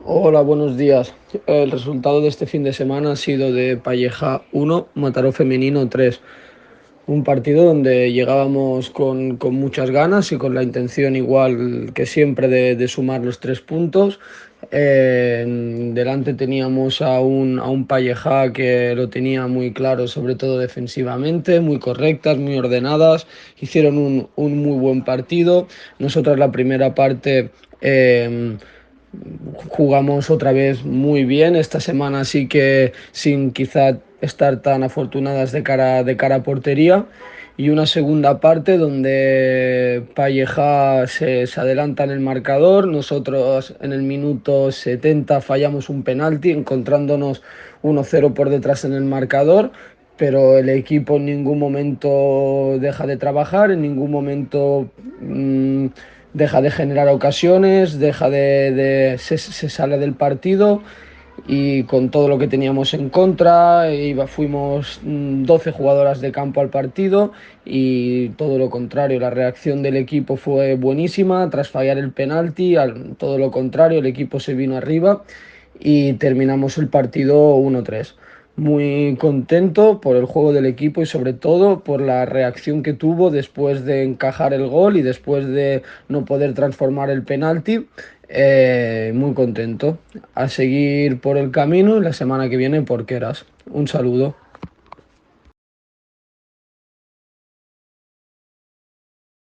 Hola, buenos días. El resultado de este fin de semana ha sido de Palleja 1, Mataró Femenino 3. Un partido donde llegábamos con muchas ganas y con la intención igual que siempre de sumar los 3 puntos. Delante teníamos a un Palleja que lo tenía muy claro, sobre todo defensivamente, muy correctas, muy ordenadas. Hicieron un muy buen partido. Nosotros la primera parte... jugamos otra vez muy bien. Esta semana sí que sin quizá estar tan afortunadas de cara a portería. Y una segunda parte donde Palleja se adelanta en el marcador. Nosotros en el minuto 70 fallamos un penalti, encontrándonos 1-0 por detrás en el marcador. Pero el equipo en ningún momento deja de trabajar, en ningún momento deja de generar ocasiones, se sale del partido y con todo lo que teníamos en contra, fuimos 12 jugadoras de campo al partido y todo lo contrario, la reacción del equipo fue buenísima, tras fallar el penalti, todo lo contrario, el equipo se vino arriba y terminamos el partido 1-3. Muy contento por el juego del equipo y sobre todo por la reacción que tuvo después de encajar el gol y después de no poder transformar el penalti. Muy contento. A seguir por el camino y la semana que viene por Queras. Un saludo.